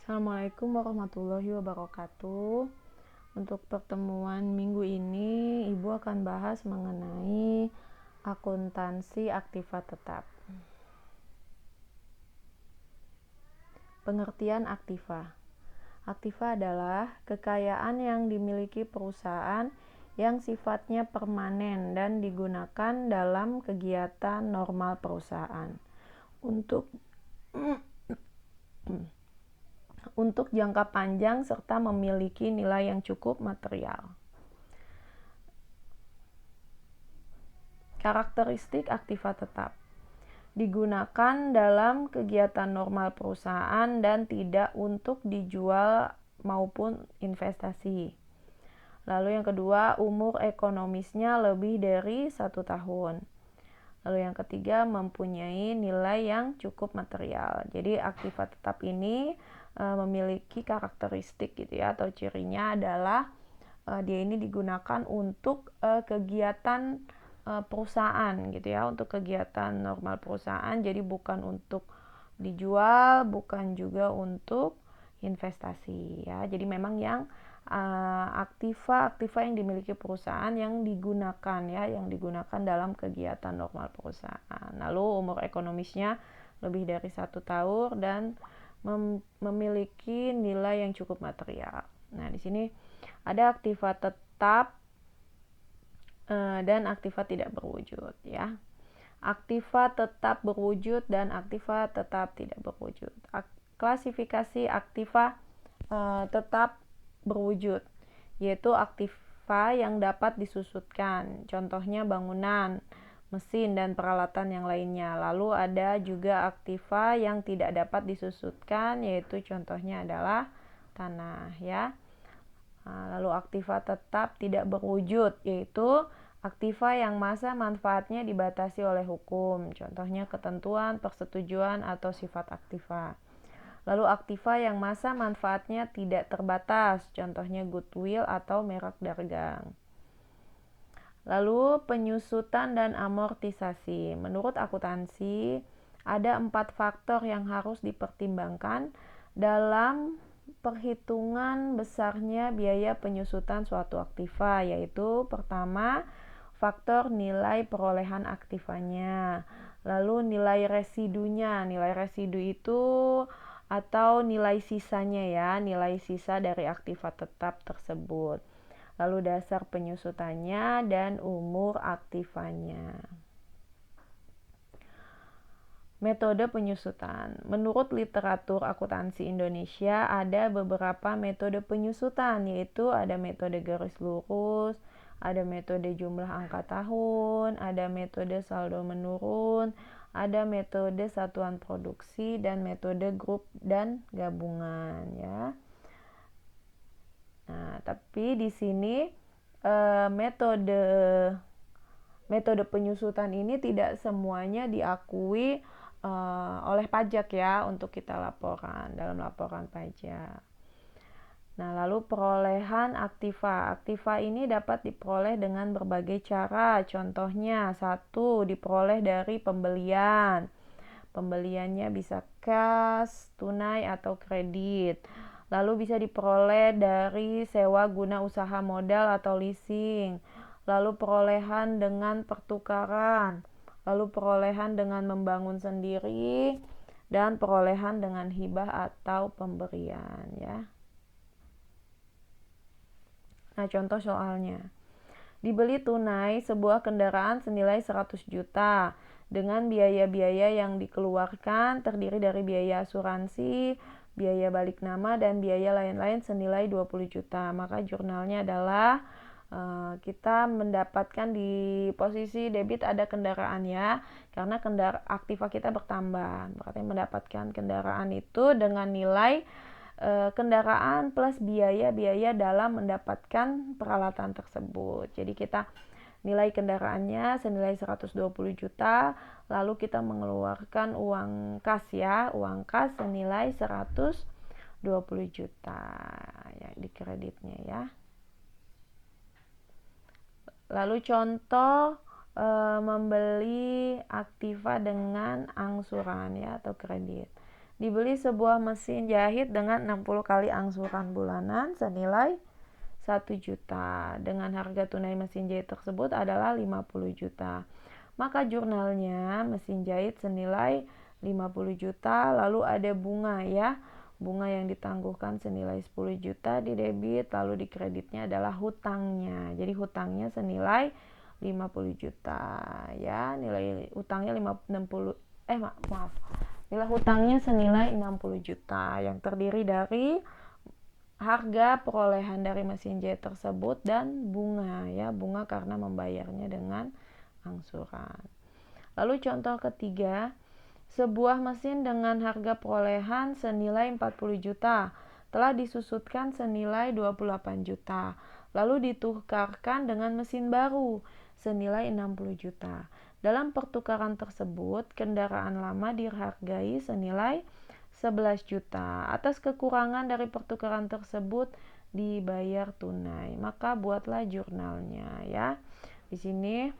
Assalamualaikum warahmatullahi wabarakatuh. Untuk pertemuan minggu ini, Ibu akan bahas mengenai akuntansi aktiva tetap. Pengertian aktiva. Aktiva adalah kekayaan yang dimiliki perusahaan yang sifatnya permanen dan digunakan dalam kegiatan normal perusahaan untuk jangka panjang serta memiliki nilai yang cukup material. Karakteristik aktiva tetap digunakan dalam kegiatan normal perusahaan dan tidak untuk dijual maupun investasi. Lalu yang kedua, umur ekonomisnya lebih dari 1 tahun. Lalu yang ketiga, mempunyai nilai yang cukup material. Jadi aktiva tetap ini memiliki karakteristik gitu ya, atau cirinya adalah dia ini digunakan untuk kegiatan perusahaan gitu ya, untuk kegiatan normal perusahaan. Jadi bukan untuk dijual, bukan juga untuk investasi ya. Jadi memang yang aktiva yang dimiliki perusahaan yang digunakan ya, yang digunakan dalam kegiatan normal perusahaan. Lalu umur ekonomisnya lebih dari 1 tahun dan memiliki nilai yang cukup material. Nah, di sini ada aktiva tetap dan aktiva tidak berwujud ya. Aktiva tetap berwujud dan aktiva tetap tidak berwujud. Klasifikasi aktiva tetap berwujud, yaitu aktiva yang dapat disusutkan, contohnya bangunan, mesin, dan peralatan yang lainnya. Lalu ada juga aktiva yang tidak dapat disusutkan, yaitu contohnya adalah tanah ya. Lalu aktiva tetap tidak berwujud, yaitu aktiva yang masa manfaatnya dibatasi oleh hukum, contohnya ketentuan, persetujuan, atau sifat aktiva. Lalu aktiva yang masa manfaatnya tidak terbatas, contohnya goodwill atau merek dagang. Lalu penyusutan dan amortisasi. Menurut akuntansi, ada 4 faktor yang harus dipertimbangkan dalam perhitungan besarnya biaya penyusutan suatu aktiva, yaitu pertama, faktor nilai perolehan aktivanya. Lalu nilai residunya. Nilai residu itu atau nilai sisanya ya, nilai sisa dari aktiva tetap tersebut. Lalu dasar penyusutannya dan umur aktivanya. Metode penyusutan. Menurut literatur akuntansi Indonesia ada beberapa metode penyusutan, yaitu ada metode garis lurus, ada metode jumlah angka tahun, ada metode saldo menurun, ada metode satuan produksi, dan metode grup dan gabungan ya. Nah, tapi di sini metode penyusutan ini tidak semuanya diakui oleh pajak ya untuk kita laporan dalam laporan pajak. Nah, lalu perolehan aktiva. Aktiva ini dapat diperoleh dengan berbagai cara. Contohnya, 1, diperoleh dari pembelian. Pembeliannya bisa cash, tunai, atau kredit. Lalu bisa diperoleh dari sewa guna usaha modal atau leasing. Lalu perolehan dengan pertukaran. Lalu perolehan dengan membangun sendiri. Dan perolehan dengan hibah atau pemberian ya. Nah, contoh soalnya. Dibeli tunai sebuah kendaraan senilai 100 juta dengan biaya-biaya yang dikeluarkan terdiri dari biaya asuransi, biaya balik nama, dan biaya lain-lain senilai 20 juta. Maka jurnalnya adalah kita mendapatkan di posisi debit ada kendaraan ya, karena aktiva kita bertambah. Berarti mendapatkan kendaraan itu dengan nilai kendaraan plus biaya-biaya dalam mendapatkan peralatan tersebut. Jadi kita nilai kendaraannya senilai 120 juta, lalu kita mengeluarkan uang kas ya, uang kas senilai 120 juta ya di kreditnya ya. Lalu contoh membeli aktiva dengan angsuran ya atau kredit. Dibeli sebuah mesin jahit dengan 60 kali angsuran bulanan senilai 1 juta. Dengan harga tunai mesin jahit tersebut adalah 50 juta. Maka jurnalnya mesin jahit senilai 50 juta, lalu ada bunga ya. Bunga yang ditangguhkan senilai 10 juta di debit, lalu di kreditnya adalah hutangnya. Jadi hutangnya senilai 50 juta ya. Nilai hutangnya 60 maaf. Nilai hutangnya senilai 60 juta yang terdiri dari harga perolehan dari mesin jahit tersebut dan bunga ya, bunga karena membayarnya dengan angsuran. Lalu contoh ketiga, sebuah mesin dengan harga perolehan senilai 40 juta telah disusutkan senilai 28 juta, lalu ditukarkan dengan mesin baru senilai 60 juta. Dalam pertukaran tersebut, kendaraan lama dihargai senilai 11 juta. Atas kekurangan dari pertukaran tersebut dibayar tunai. Maka buatlah jurnalnya ya. Di sini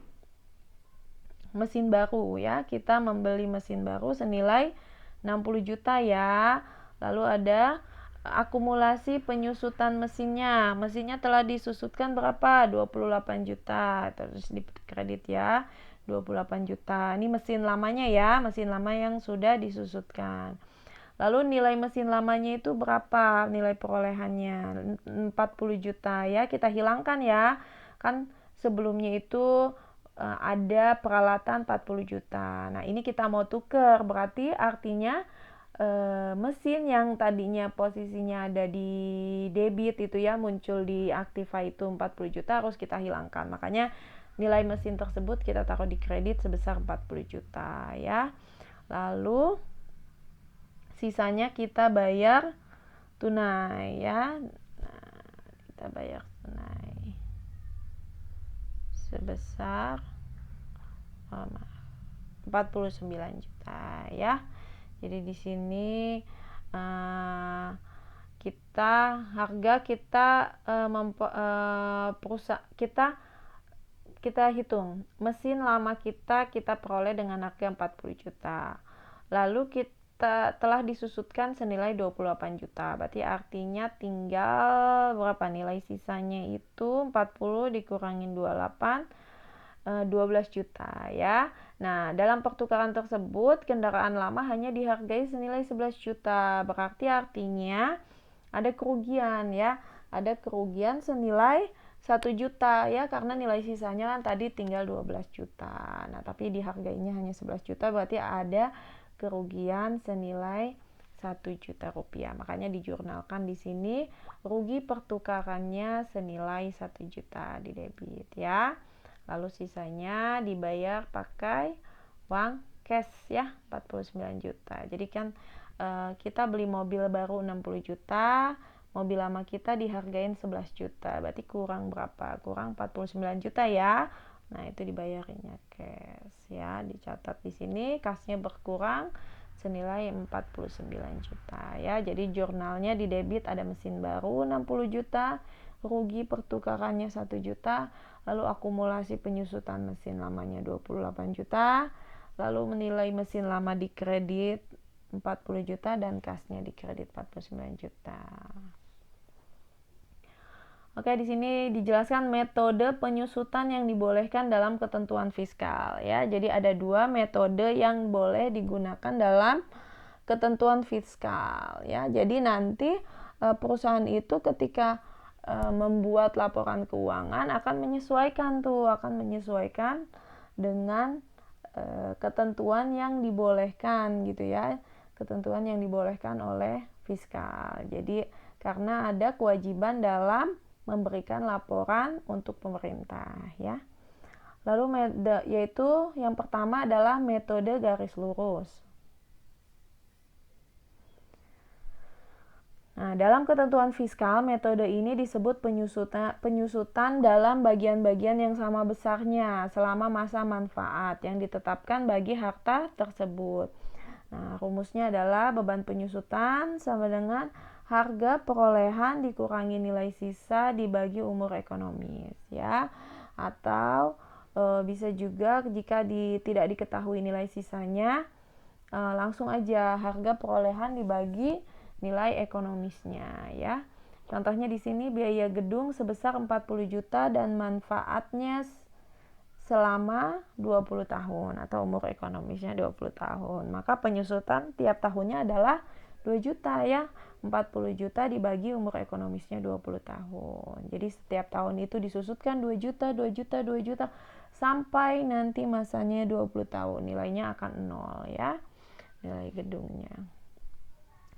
mesin baru ya. Kita membeli mesin baru senilai 60 juta ya. Lalu ada akumulasi penyusutan mesinnya. Mesinnya telah disusutkan berapa? 28 juta. Terus di kredit ya. 28 juta. Ini mesin lamanya ya, mesin lama yang sudah disusutkan. Lalu nilai mesin lamanya itu berapa? Nilai perolehannya 40 juta ya. Kita hilangkan ya. Kan sebelumnya itu ada peralatan 40 juta. Nah, ini kita mau tuker. Berarti artinya mesin yang tadinya posisinya ada di debit itu ya, muncul di aktiva itu 40 juta harus kita hilangkan. Makanya nilai mesin tersebut kita taruh di kredit sebesar 40 juta ya. Lalu sisanya kita bayar tunai ya. Nah, kita bayar tunai sebesar 49 juta ya. Jadi di sini kita hitung mesin lama kita peroleh dengan harga 40 juta. Lalu kita telah disusutkan senilai 28 juta. Berarti artinya tinggal berapa nilai sisanya itu 40 dikurangin 28, 12 juta ya. Nah, dalam pertukaran tersebut kendaraan lama hanya dihargai senilai 11 juta. Berarti artinya ada kerugian ya. Ada kerugian senilai 1 juta ya, karena nilai sisanya kan tadi tinggal 12 juta. Nah, tapi dihargainya hanya 11 juta, berarti ada kerugian senilai 1 juta rupiah. Makanya dijurnalkan di sini rugi pertukarannya senilai 1 juta di debit ya. Lalu sisanya dibayar pakai uang cash ya, 49 juta. Jadi kan kita beli mobil baru 60 juta, mobil lama kita dihargain 11 juta. Berarti kurang berapa? Kurang 49 juta ya. Nah, itu dibayarinnya cash ya. Dicatat di sini kasnya berkurang senilai 49 juta ya. Jadi jurnalnya di debit ada mesin baru 60 juta, rugi pertukarannya 1 juta, lalu akumulasi penyusutan mesin lamanya 28 juta, lalu menilai mesin lama di kredit 40 juta dan kasnya di kredit 49 juta. Oke, di sini dijelaskan metode penyusutan yang dibolehkan dalam ketentuan fiskal ya. Jadi ada dua metode yang boleh digunakan dalam ketentuan fiskal ya. Jadi nanti perusahaan itu ketika membuat laporan keuangan akan menyesuaikan dengan ketentuan yang dibolehkan gitu ya. Ketentuan yang dibolehkan oleh fiskal. Jadi karena ada kewajiban dalam memberikan laporan untuk pemerintah ya. Lalu yaitu yang pertama adalah metode garis lurus. Nah, dalam ketentuan fiskal, metode ini disebut penyusutan dalam bagian-bagian yang sama besarnya selama masa manfaat yang ditetapkan bagi harta tersebut. Nah, rumusnya adalah beban penyusutan sama dengan harga perolehan dikurangi nilai sisa dibagi umur ekonomis ya. Atau bisa juga jika tidak diketahui nilai sisanya, langsung aja harga perolehan dibagi nilai ekonomisnya ya. Contohnya di sini biaya gedung sebesar 40 juta dan manfaatnya selama 20 tahun atau umur ekonomisnya 20 tahun. Maka penyusutan tiap tahunnya adalah 2 juta ya. 40 juta dibagi umur ekonomisnya 20 tahun. Jadi setiap tahun itu disusutkan 2 juta, 2 juta, 2 juta sampai nanti masanya 20 tahun. Nilainya akan 0 ya. Nilai gedungnya.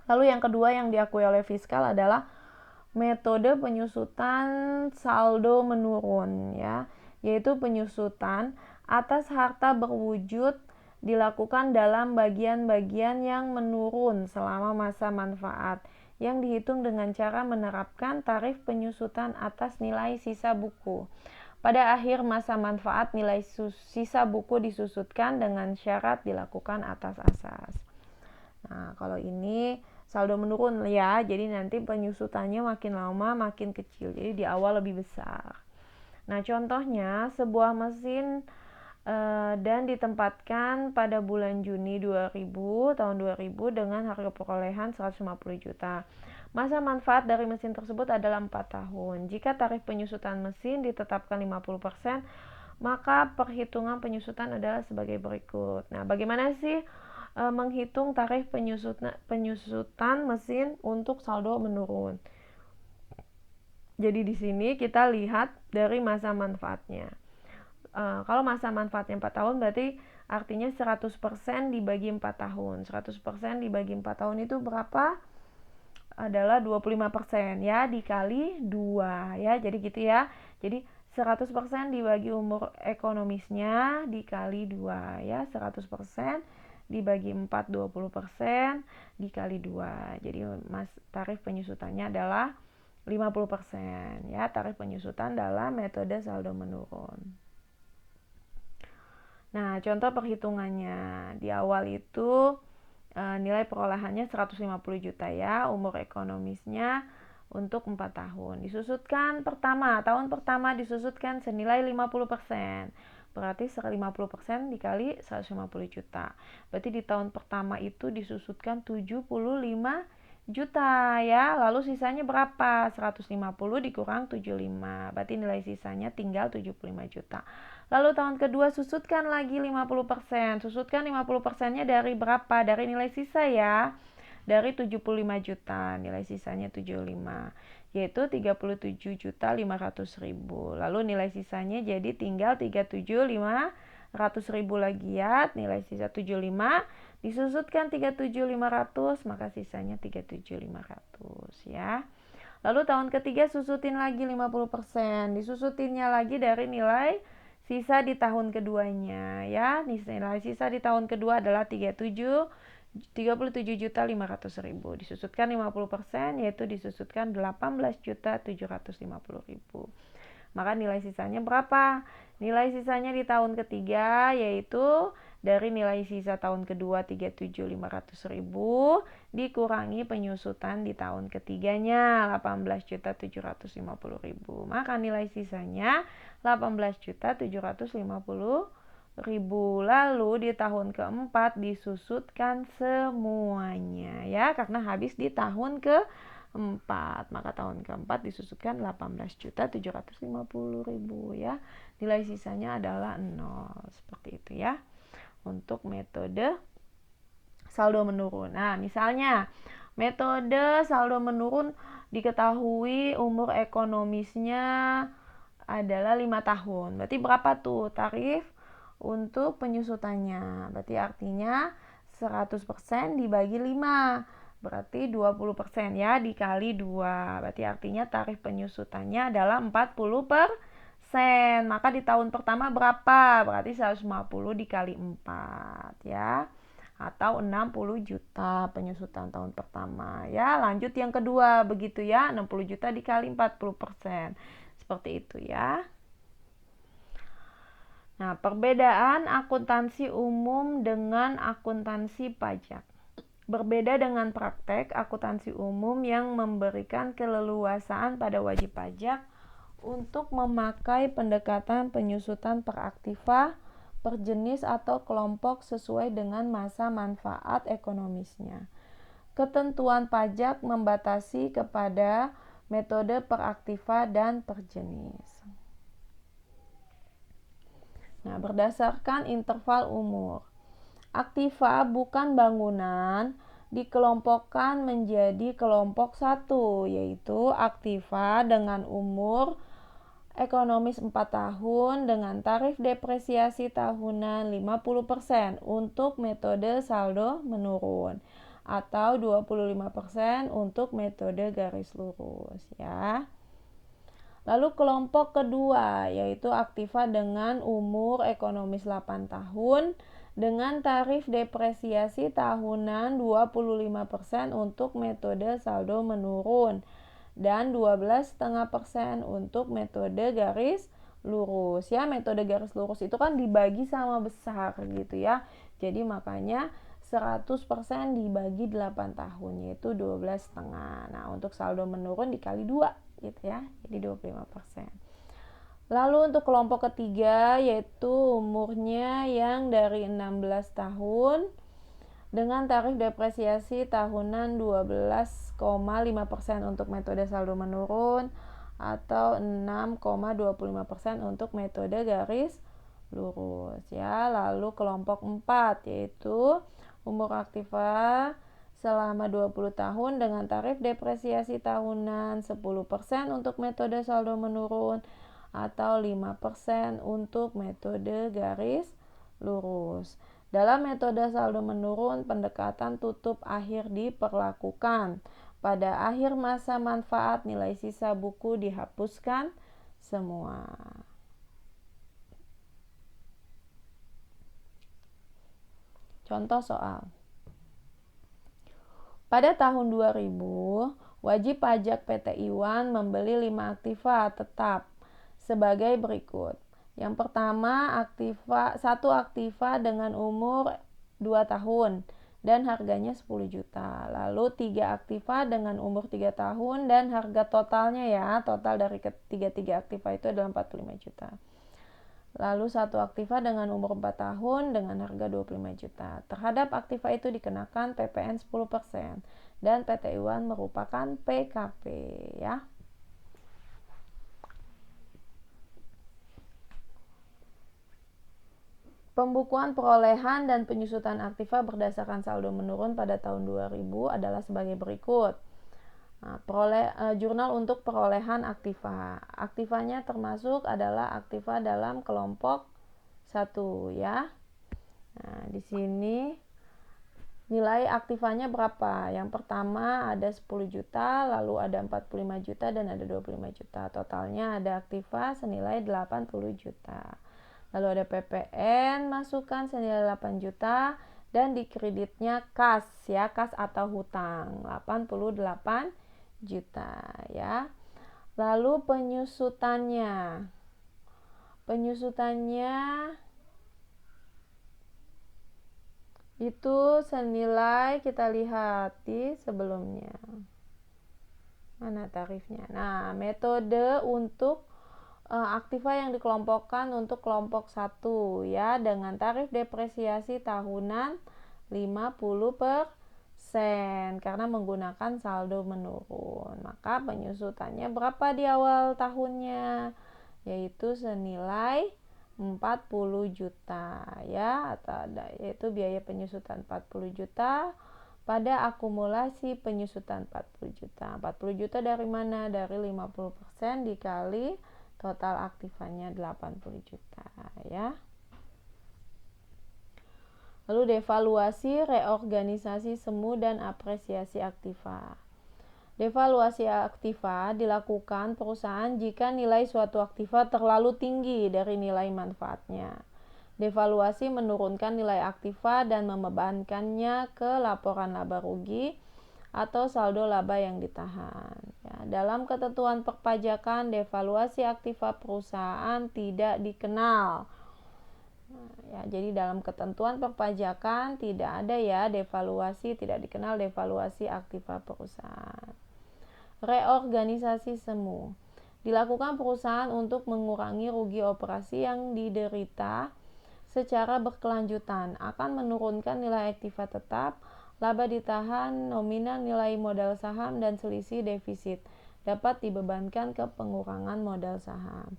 Lalu yang kedua yang diakui oleh fiskal adalah metode penyusutan saldo menurun ya, yaitu penyusutan atas harta berwujud dilakukan dalam bagian-bagian yang menurun selama masa manfaat yang dihitung dengan cara menerapkan tarif penyusutan atas nilai sisa buku. Pada akhir masa manfaat, nilai sisa buku disusutkan dengan syarat dilakukan atas asas. Nah, kalau ini saldo menurun ya, jadi nanti penyusutannya makin lama makin kecil, jadi di awal lebih besar. Nah, contohnya sebuah mesin dan ditempatkan pada bulan Juni 2000 tahun 2000 dengan harga perolehan 150 juta. Masa manfaat dari mesin tersebut adalah 4 tahun. Jika tarif penyusutan mesin ditetapkan 50%, maka perhitungan penyusutan adalah sebagai berikut. Nah, bagaimana sih menghitung tarif penyusutan mesin untuk saldo menurun? Jadi di sini kita lihat dari masa manfaatnya. Kalau masa manfaatnya 4 tahun berarti artinya 100% dibagi 4 tahun. 100% dibagi 4 tahun itu berapa? Adalah 25% ya, dikali 2 ya. Jadi gitu ya. Jadi 100% dibagi umur ekonomisnya dikali 2 ya. 100% dibagi 4 20% dikali 2. Jadi tarif penyusutannya adalah 50% ya. Tarif penyusutan dalam metode saldo menurun. Nah, contoh perhitungannya. Di awal itu nilai perolehannya 150 juta ya, umur ekonomisnya untuk 4 tahun. Disusutkan tahun pertama disusutkan senilai 50%. Berarti 50% dikali 150 juta. Berarti di tahun pertama itu disusutkan 75 juta ya. Lalu sisanya berapa? 150 dikurang 75. Berarti nilai sisanya tinggal 75 juta. Lalu tahun kedua susutkan lagi 50%. Susutkan 50%-nya dari berapa? Dari nilai sisa ya. Dari 75 juta, nilai sisanya 75, yaitu 37.500.000. Lalu nilai sisanya jadi tinggal 37.500.000 lagi ya. Nilai sisa 75 disusutkan 37.500, maka sisanya 37.500 ya. Lalu tahun ketiga susutin lagi 50%. Disusutinnya lagi dari nilai sisa di tahun keduanya ya. Nilai sisa di tahun kedua adalah 37.500.000. Disusutkan 50% yaitu disusutkan 18.750.000. Maka nilai sisanya berapa? Nilai sisanya di tahun ketiga yaitu dari nilai sisa tahun kedua 37.500.000 dikurangi penyusutan di tahun ketiganya 18.750.000. Maka nilai sisanya 18.750.000. Lalu di tahun keempat disusutkan semuanya ya, karena habis di tahun keempat. Maka tahun keempat disusutkan 18.750.000 ya. Nilai sisanya adalah 0. Seperti itu ya untuk metode saldo menurun. Nah, misalnya metode saldo menurun diketahui umur ekonomisnya adalah 5 tahun. Berarti berapa tuh tarif untuk penyusutannya? Berarti artinya 100% dibagi 5. Berarti 20% ya dikali 2. Berarti artinya tarif penyusutannya adalah 40%. Maka di tahun pertama berapa? Berarti 150 dikali 4 ya. Atau 60 juta penyusutan tahun pertama ya. Lanjut yang kedua begitu ya, 60 juta dikali 40%. Seperti itu ya. Nah, perbedaan akuntansi umum dengan akuntansi pajak. Berbeda dengan praktek akuntansi umum yang memberikan keleluasaan pada wajib pajak untuk memakai pendekatan penyusutan per aktiva per jenis atau kelompok sesuai dengan masa manfaat ekonomisnya. Ketentuan pajak membatasi kepada metode per aktiva dan per jenis. Nah, berdasarkan interval umur. Aktiva bukan bangunan dikelompokkan menjadi kelompok satu, yaitu aktiva dengan umur ekonomis 4 tahun dengan tarif depresiasi tahunan 50% untuk metode saldo menurun atau 25% untuk metode garis lurus ya. Lalu kelompok kedua yaitu aktiva dengan umur ekonomis 8 tahun dengan tarif depresiasi tahunan 25% untuk metode saldo menurun dan 12,5% untuk metode garis lurus ya. Metode garis lurus itu kan dibagi sama besar gitu ya. Jadi makanya 100% dibagi 8 tahun yaitu 12,5. Nah, untuk saldo menurun dikali 2 gitu ya. Jadi 25%. Lalu untuk kelompok ketiga yaitu umurnya yang dari 16 tahun dengan tarif depresiasi tahunan 12,5% untuk metode saldo menurun atau 6,25% untuk metode garis lurus ya. Lalu kelompok 4 yaitu umur aktiva selama 20 tahun dengan tarif depresiasi tahunan 10% untuk metode saldo menurun atau 5% untuk metode garis lurus. Dalam metode saldo menurun, pendekatan tutup akhir diperlakukan. Pada akhir masa manfaat, nilai sisa buku dihapuskan semua. Contoh soal. Pada tahun 2000, wajib pajak PT Iwan membeli 5 aktiva tetap sebagai berikut. Yang pertama, satu aktiva dengan umur 2 tahun dan harganya 10 juta. Lalu 3 aktiva dengan umur 3 tahun dan harga totalnya ya, total dari ketiga aktiva itu adalah 45 juta. Lalu satu aktiva dengan umur 4 tahun dengan harga 25 juta. Terhadap aktiva itu dikenakan PPN 10% dan PT Iwan merupakan PKP ya. Pembukuan perolehan dan penyusutan aktiva berdasarkan saldo menurun pada tahun 2000 adalah sebagai berikut. Nah, jurnal untuk perolehan aktiva. Aktivanya termasuk adalah aktiva dalam kelompok 1 ya. Nah, di sini nilai aktivanya berapa? Yang pertama ada 10 juta, lalu ada 45 juta dan ada 25 juta. Totalnya ada aktiva senilai 80 juta. Lalu ada PPN masukan senilai 8 juta dan di kreditnya kas ya, kas atau hutang 88 juta ya. Lalu penyusutannya itu senilai, kita lihat di sebelumnya mana tarifnya. Nah, metode untuk aktiva yang dikelompokkan untuk kelompok 1 ya dengan tarif depresiasi tahunan 50% karena menggunakan saldo menurun. Maka penyusutannya berapa di awal tahunnya? Yaitu senilai 40 juta ya, atau yaitu biaya penyusutan 40 juta pada akumulasi penyusutan 40 juta. 40 juta dari mana? Dari 50% dikali total aktivanya 80 juta ya. Lalu devaluasi, reorganisasi semu dan apresiasi aktiva. Devaluasi aktiva dilakukan perusahaan jika nilai suatu aktiva terlalu tinggi dari nilai manfaatnya. Devaluasi menurunkan nilai aktiva dan membebankannya ke laporan laba rugi atau saldo laba yang ditahan. Ya, dalam ketentuan perpajakan, devaluasi aktiva perusahaan tidak dikenal. Ya, jadi dalam ketentuan perpajakan tidak ada ya devaluasi, tidak dikenal devaluasi aktiva perusahaan. Reorganisasi semu dilakukan perusahaan untuk mengurangi rugi operasi yang diderita secara berkelanjutan akan menurunkan nilai aktiva tetap, laba ditahan, nominal nilai modal saham, dan selisih defisit dapat dibebankan ke pengurangan modal saham.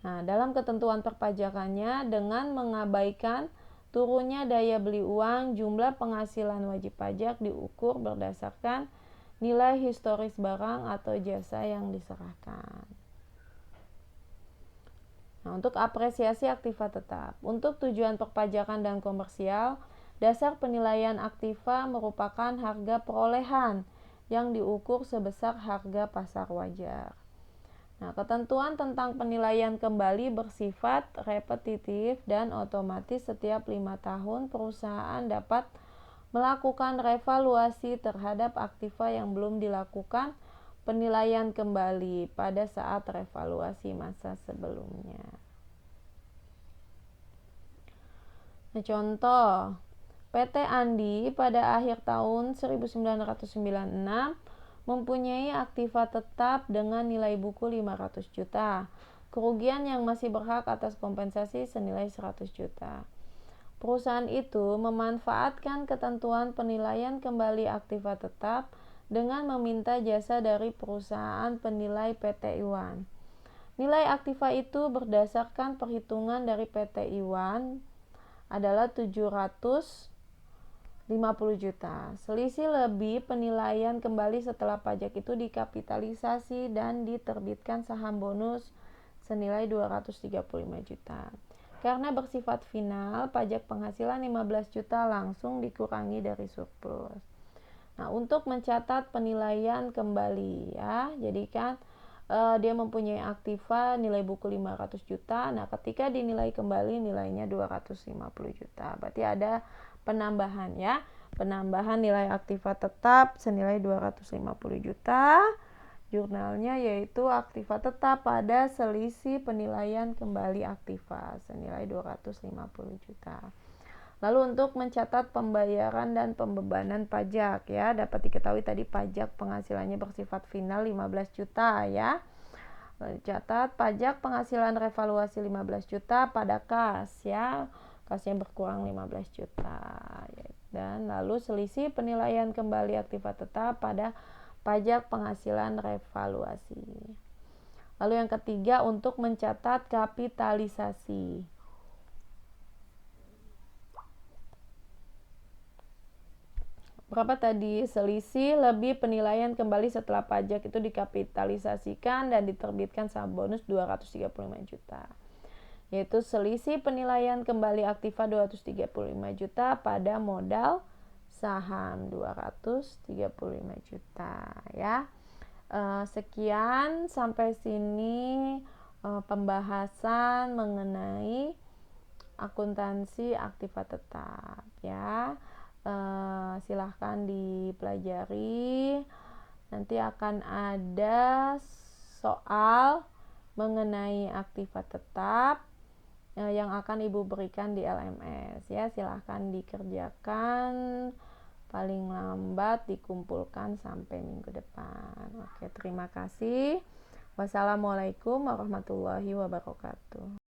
Nah, dalam ketentuan perpajakannya, dengan mengabaikan turunnya daya beli uang, jumlah penghasilan wajib pajak diukur berdasarkan nilai historis barang atau jasa yang diserahkan. Nah, untuk apresiasi aktiva tetap, untuk tujuan perpajakan dan komersial, dasar penilaian aktiva merupakan harga perolehan yang diukur sebesar harga pasar wajar. Nah, ketentuan tentang penilaian kembali bersifat repetitif dan otomatis. Setiap 5 tahun perusahaan dapat melakukan revaluasi terhadap aktiva yang belum dilakukan penilaian kembali pada saat revaluasi masa sebelumnya. Nah, contoh, PT Andi pada akhir tahun 1996 mempunyai aktiva tetap dengan nilai buku 500 juta. Kerugian yang masih berhak atas kompensasi senilai 100 juta. Perusahaan itu memanfaatkan ketentuan penilaian kembali aktiva tetap dengan meminta jasa dari perusahaan penilai PT Iwan. Nilai aktiva itu berdasarkan perhitungan dari PT Iwan adalah 750 juta. Selisih lebih penilaian kembali setelah pajak itu dikapitalisasi dan diterbitkan saham bonus senilai 235 juta. Karena bersifat final, pajak penghasilan 15 juta langsung dikurangi dari surplus. Nah, untuk mencatat penilaian kembali ya, jadi kan dia mempunyai aktiva nilai buku 500 juta. Nah, ketika dinilai kembali nilainya 250 juta. Berarti ada penambahan ya. Penambahan nilai aktiva tetap senilai 250 juta. Jurnalnya yaitu aktiva tetap pada selisih penilaian kembali aktiva senilai 250 juta. Lalu untuk mencatat pembayaran dan pembebanan pajak ya, dapat diketahui tadi pajak penghasilannya bersifat final 15 juta ya. Catat pajak penghasilan revaluasi 15 juta pada kas ya. Kasnya berkurang 15 juta. Dan lalu selisih penilaian kembali aktiva tetap pada pajak penghasilan revaluasi. Lalu yang ketiga untuk mencatat kapitalisasi. Berapa tadi? Selisih lebih penilaian kembali setelah pajak itu dikapitalisasikan dan diterbitkan saham bonus 235 juta. Yaitu selisih penilaian kembali aktiva 235 juta pada modal saham 235 juta ya. Sekian sampai sini pembahasan mengenai akuntansi aktiva tetap ya. Silahkan dipelajari. Nanti akan ada soal mengenai aktiva tetap yang akan Ibu berikan di LMS ya. Silahkan dikerjakan, paling lambat dikumpulkan sampai minggu depan. Oke, terima kasih. Wassalamualaikum warahmatullahi wabarakatuh.